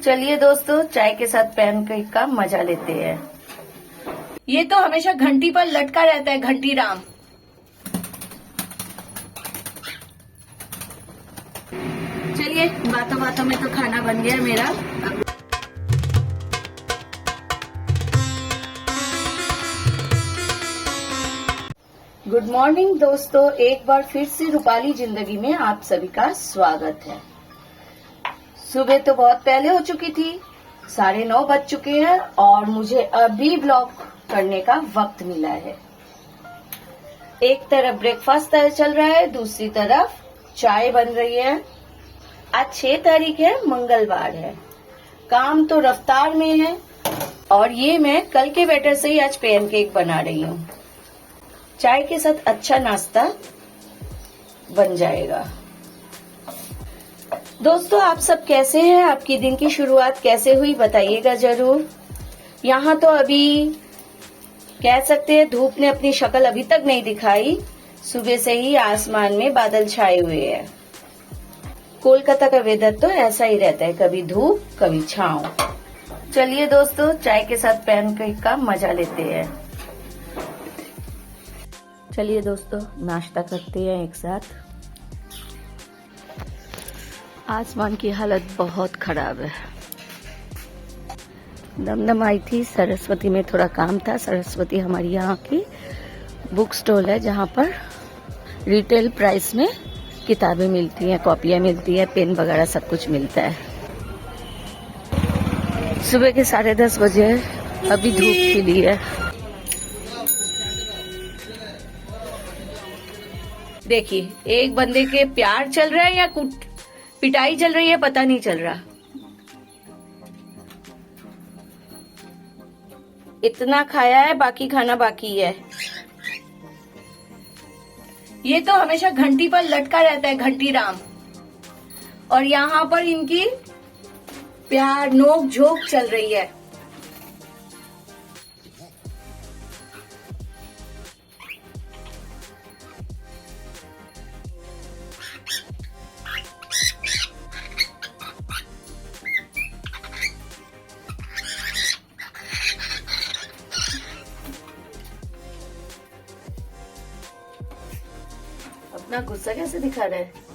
चलिए दोस्तों, चाय के साथ पैनकेक का मजा लेते हैं। ये तो हमेशा घंटी पर लटका रहता है, घंटी राम। चलिए, बातों बातों में तो खाना बन गया मेरा। गुड मॉर्निंग दोस्तों, एक बार फिर से रूपाली जिंदगी में आप सभी का स्वागत है। सुबह तो बहुत पहले हो चुकी थी, 9:30 बज चुके हैं और मुझे अभी ब्लॉग करने का वक्त मिला है। एक तरफ ब्रेकफास्ट चल रहा है, दूसरी तरफ चाय बन रही है। आज 6 तारीख है, मंगलवार है। काम तो रफ्तार में है और ये मैं कल के बैटर से ही आज पैनकेक बना रही हूँ। चाय के साथ अच्छा नाश्ता बन जाएगा। दोस्तों, आप सब कैसे हैं? आपकी दिन की शुरुआत कैसे हुई बताइएगा जरूर। यहाँ तो अभी कह सकते हैं धूप ने अपनी शक्ल अभी तक नहीं दिखाई। सुबह से ही आसमान में बादल छाए हुए हैं। कोलकाता का वेदर तो ऐसा ही रहता है, कभी धूप कभी छांव। चलिए दोस्तों, चाय के साथ पैनकेक का मजा लेते हैं। चलिए दोस्तों, नाश्ता करते हैं एक साथ। आसमान की हालत बहुत खराब है। दमदम आई थी, सरस्वती में थोड़ा काम था। सरस्वती हमारी यहाँ की बुक स्टॉल है जहाँ पर रिटेल प्राइस में किताबें मिलती हैं, कॉपियाँ मिलती हैं, पेन वगैरह सब कुछ मिलता है। सुबह के 10:30 बजे, अभी धूप खिली है। देखिए, एक बंदे के प्यार चल रहा है या पिटाई चल रही है, पता नहीं चल रहा। इतना खाया है, बाकी खाना बाकी है। ये तो हमेशा घंटी पर लटका रहता है, घंटी राम। और यहाँ पर इनकी प्यार नोक झोंक चल रही है। अपना गुस्सा कैसे दिखा रहा है?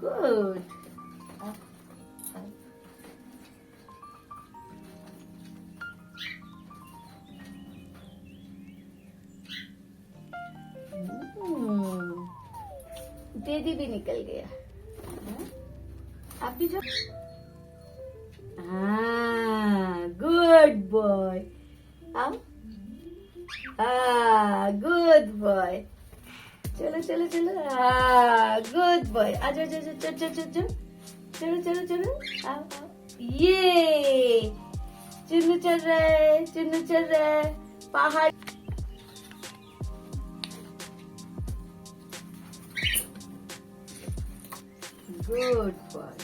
Good. दीदी भी निकल गया। आप भी जो। हाँ, गुड बॉय। आओ। हाँ, गुड बॉय। चलो चलो चलो, हाँ गुड बॉय। आ जाओ जाओ जाओ जाओ जाओ जाओ, चलो चलो चलो, आओ आओ। ये चुन्नू चल रहा है, चुन्नू चल रहा है पहाड़। Good boy.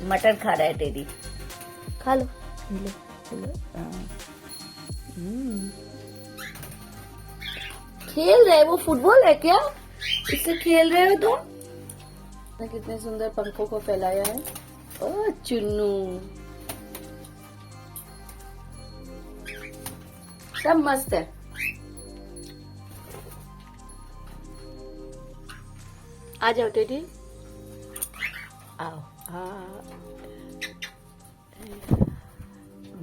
मटर खा रहा है टेडी, खा लो, लो, लो। खेल रहे, वो फुटबॉल है क्या? इससे खेल रहे हो तुम? कितने सुंदर पंखों को फैलाया है। ओ चुन्नू, सब मस्त है। आ जाओ टेडी, आओ।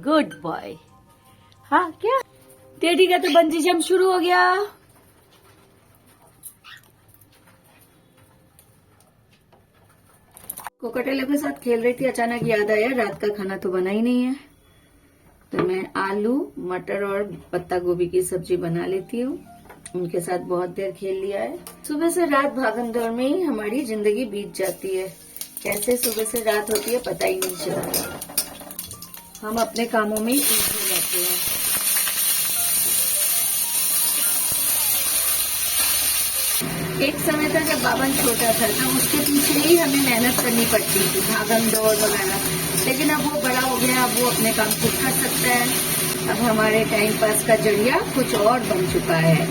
Good boy. हाँ क्या, टेडी का तो बंजी जंप शुरू हो गया। कोकाटेला के साथ खेल रही थी, अचानक याद आया रात का खाना तो बना ही नहीं है, तो मैं आलू मटर और पत्ता गोभी की सब्जी बना लेती हूँ। उनके साथ बहुत देर खेल लिया है। सुबह से रात भागम दौड़ में ही हमारी जिंदगी बीत जाती है। कैसे सुबह से रात होती है पता ही नहीं चलता। हम अपने कामों में ही उलझे रहते हैं। एक समय था जब बाबन छोटा था, तब उसके पीछे ही हमें मेहनत करनी पड़ती थी, भागम दौड़ वगैरह। लेकिन अब वो बड़ा हो गया, अब वो अपने काम खुद कर सकता है। अब हमारे टाइम पास का जरिया कुछ और बन चुका है।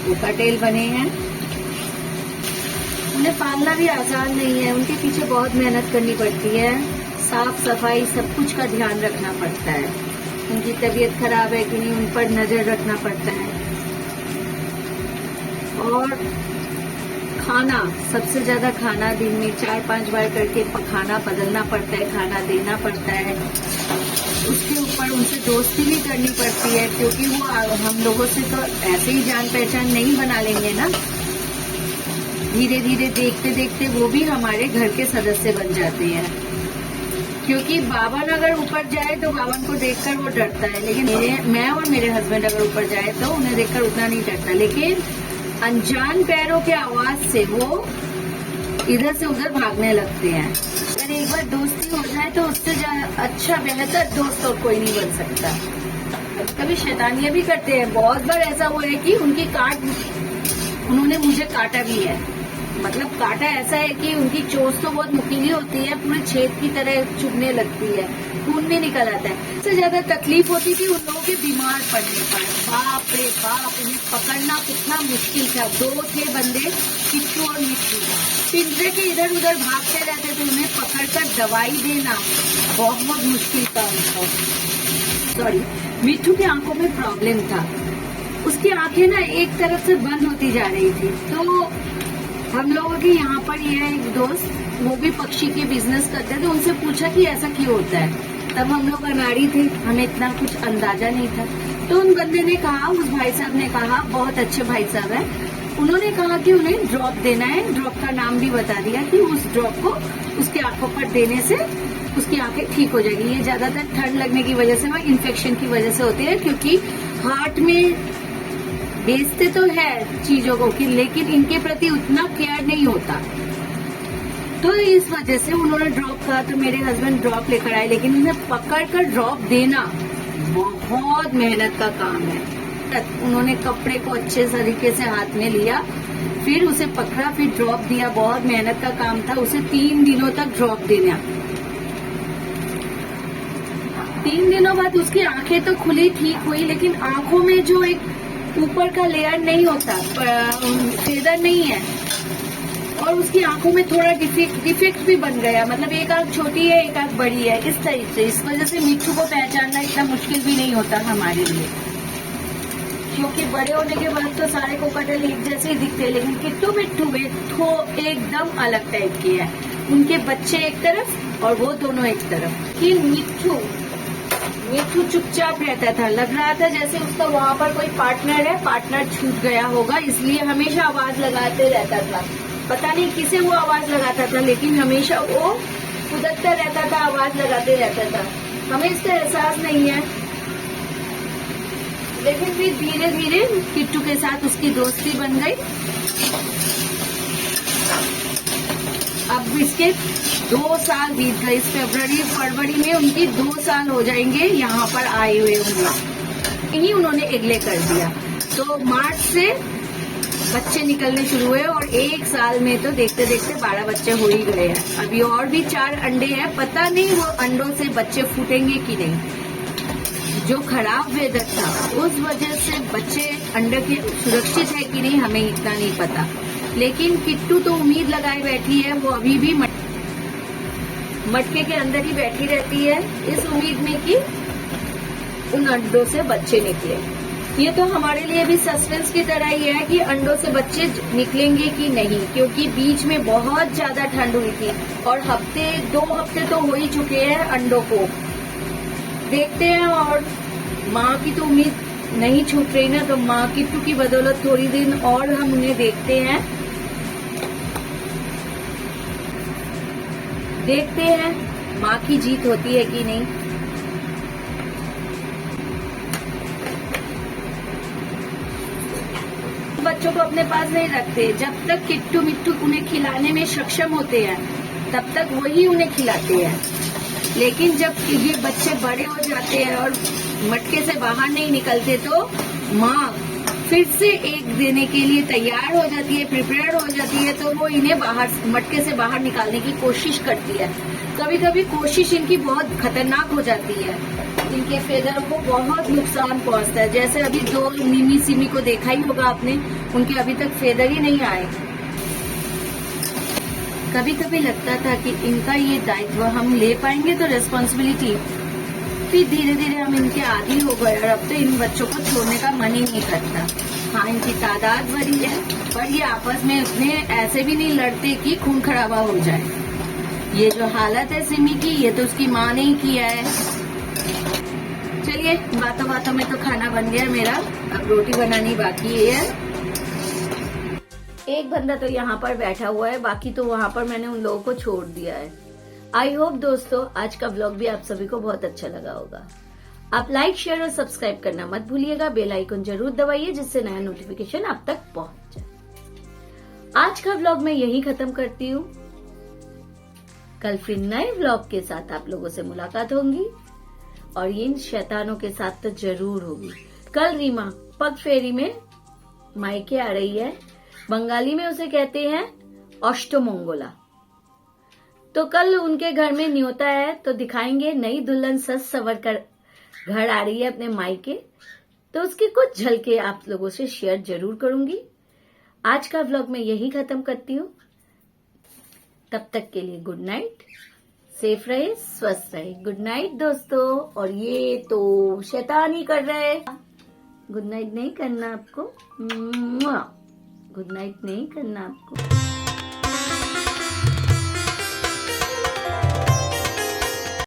वो कटेल बने हैं। उन्हें पालना भी आसान नहीं है, उनके पीछे बहुत मेहनत करनी पड़ती है। साफ सफाई सब कुछ का ध्यान रखना पड़ता है। उनकी तबीयत खराब है कि नहीं, उन पर नजर रखना पड़ता है। और खाना, सबसे ज्यादा खाना दिन में 4-5 बार करके खाना बदलना पड़ता है, खाना देना पड़ता है। उसके ऊपर उनसे दोस्ती भी करनी पड़ती है, क्योंकि वो हम लोगों से तो ऐसे ही जान पहचान नहीं बना लेंगे ना। धीरे धीरे देखते देखते वो भी हमारे घर के सदस्य बन जाते हैं। क्योंकि बावन अगर ऊपर जाए तो बावन को देखकर वो डरता है, लेकिन मैं और मेरे हस्बैंड अगर ऊपर जाए तो उन्हें देखकर उतना नहीं डरता। लेकिन अनजान पैरों के आवाज से वो इधर से उधर भागने लगते हैं। अगर एक बार दोस्ती हो जाए तो उससे अच्छा बेहतर दोस्त और कोई नहीं बन सकता। कभी शैतानियां भी करते हैं। बहुत बार ऐसा हुआ है कि उन्होंने मुझे काटा भी है। मतलब काटा ऐसा है कि उनकी चोंच तो बहुत नुकीली होती है, पूरे छेद की तरह चुभने लगती है, खून भी निकल आता है। सबसे ज्यादा तकलीफ होती थी उन लोगों के बीमार पड़ने पर। बाप रे बाप, उन्हें पकड़ना कितना मुश्किल था। 2 थे बंदे, किट्टू और मिट्टू, पिंजरे के इधर उधर भागते रहते थे। उन्हें पकड़कर दवाई देना बहुत मुश्किल था उनको। सॉरी, मिट्टू की आंखों में प्रॉब्लम था। उसकी आंखें ना एक तरफ से बंद होती जा रही थी। तो हम लोगों के यहाँ पर ये एक दोस्त, वो भी पक्षी के बिजनेस करते थे, उनसे पूछा कि ऐसा क्यों होता है। तब हम लोग अनाड़ी थे, हमें इतना कुछ अंदाजा नहीं था। तो उन बंदे ने कहा, उस भाई साहब ने कहा, बहुत अच्छे भाई साहब है, उन्होंने कहा कि उन्हें ड्रॉप देना है। ड्रॉप का नाम भी बता दिया कि उस ड्रॉप को उसके आंखों पर देने से उसकी आंखें ठीक हो जाएगी। ये ज्यादातर ठंड लगने की वजह से व इन्फेक्शन की वजह से होती है, क्योंकि हार्ट में बेचते तो है चीजों को कि, लेकिन इनके प्रति उतना केयर नहीं होता। तो इस वजह से उन्होंने ड्रॉप कहा, तो मेरे हस्बैंड ड्रॉप लेकर आए। लेकिन उन्हें पकड़कर ड्रॉप देना बहुत मेहनत का काम है। उन्होंने कपड़े को अच्छे तरीके से हाथ में लिया, फिर उसे पकड़ा, फिर ड्रॉप दिया। बहुत मेहनत का काम था। उसे 3 दिनों तक ड्रॉप देना। 3 दिनों बाद उसकी आंखें तो खुली, ठीक हुई, लेकिन आंखों में जो एक ऊपर का लेयर नहीं होता, फेदर नहीं है, और उसकी आंखों में थोड़ा डिफेक्ट भी बन गया। मतलब एक आंख छोटी है, एक आंख बड़ी है, इस तरीके से। इस वजह से मिट्टू को पहचानना इतना मुश्किल भी नहीं होता हमारे लिए, क्योंकि बड़े होने के बाद तो सारे कोकाटेल एक जैसे ही दिखते हैं। लेकिन किट्टू मिट्टू वे तो एकदम अलग टाइप के हैं। उनके बच्चे एक तरफ और वो दोनों एक तरफ। कि मिट्टू चुपचाप रहता था, लग रहा था जैसे उसका वहाँ पर कोई पार्टनर है, पार्टनर छूट गया होगा, इसलिए हमेशा आवाज लगाते रहता था। पता नहीं किसे वो आवाज लगाता था, लेकिन हमेशा वो उदकता रहता था, आवाज लगाते रहता था। हमें इसका एहसास नहीं है, लेकिन फिर धीरे धीरे किट्टू के साथ उसकी दोस्ती बन गई। अब इसके 2 साल बीत गए। इस फरवरी में उनकी 2 साल हो जाएंगे यहाँ पर आए हुए होंगे। यही उन्होंने एगले कर दिया। तो मार्च से बच्चे निकलने शुरू हुए और 1 साल में तो देखते देखते 12 बच्चे हो ही गए हैं। अभी और भी 4 अंडे हैं, पता नहीं वो अंडों से बच्चे फूटेंगे कि नहीं। जो खराब वेदर था उस वजह से बच्चे अंडे के सुरक्षित है कि नहीं हमें इतना नहीं पता। लेकिन किट्टू तो उम्मीद लगाए बैठी है, वो अभी भी मटके के अंदर ही बैठी रहती है इस उम्मीद में कि उन अंडों से बच्चे निकले। ये तो हमारे लिए भी सस्पेंस की तरह ही है कि अंडों से बच्चे निकलेंगे कि नहीं, क्योंकि बीच में बहुत ज्यादा ठंड हुई थी और 2 हफ्ते तो हो ही चुके हैं अंडों को। देखते हैं, और माँ की तो उम्मीद नहीं छूट रही ना, तो माँ किट्टू की बदौलत थोड़ी दिन और हम उन्हें देखते हैं माँ की जीत होती है कि नहीं। बच्चों को अपने पास नहीं रखते। जब तक किट्टू मिट्टू उन्हें खिलाने में सक्षम होते हैं तब तक वही उन्हें खिलाते हैं। लेकिन जब ये बच्चे बड़े हो जाते हैं और मटके से बाहर नहीं निकलते तो माँ फिर से एक देने के लिए तैयार हो जाती है, प्रिपेयर हो जाती है। तो वो इन्हें मटके से बाहर निकालने की कोशिश करती है। कभी कभी कोशिश इनकी बहुत खतरनाक हो जाती है, इनके फेदर को बहुत नुकसान पहुंचता है। जैसे अभी 2 निमी सिमी को देखा ही होगा आपने, उनके अभी तक फेदर ही नहीं आए। कभी कभी लगता था कि इनका ये दायित्व हम ले पाएंगे, तो रेस्पॉन्सिबिलिटी। फिर धीरे धीरे हम इनके आदी हो गए और अब तो इन बच्चों को छोड़ने का मन ही नहीं करता। हाँ, इनकी तादाद बढ़ी है, पर ये आपस में उतने ऐसे भी नहीं लड़ते कि खून खराबा हो जाए। ये जो हालत है सिमी की, ये तो उसकी माँ ने ही किया है। चलिए, बातों बातों में तो खाना बन गया मेरा, अब रोटी बनानी बाकी है। एक बंदा तो यहाँ पर बैठा हुआ है, बाकी तो वहाँ पर मैंने उन लोगों को छोड़ दिया है। आई होप दोस्तों आज का व्लॉग भी आप सभी को बहुत अच्छा लगा होगा। आप लाइक, शेयर और सब्सक्राइब करना मत भूलिएगा। बेल आइकन जरूर दबाइए जिससे नया नोटिफिकेशन आप तक पहुंच जाए। आज का व्लॉग मैं यही खत्म करती हूँ। कल फिर नए व्लॉग के साथ आप लोगों से मुलाकात होंगी और इन शैतानों के साथ तो जरूर होगी। कल रीमा पग फेरी में मायके आ रही है। बंगाली में उसे कहते हैं अष्टमंगला। तो कल उनके घर में न्योता है, तो दिखाएंगे नई दुल्हन सज सवर कर घर आ रही है अपने मायके। तो उसकी कुछ झलके आप लोगों से शेयर जरूर करूंगी। आज का व्लॉग मैं यही खत्म करती हूँ। तब तक के लिए गुड नाइट, सेफ रहे, स्वस्थ रहे। गुड नाइट दोस्तों। और ये तो शैतानी कर रहे हैं। गुड नाइट नहीं करना आपको, गुड नाइट नहीं करना आपको।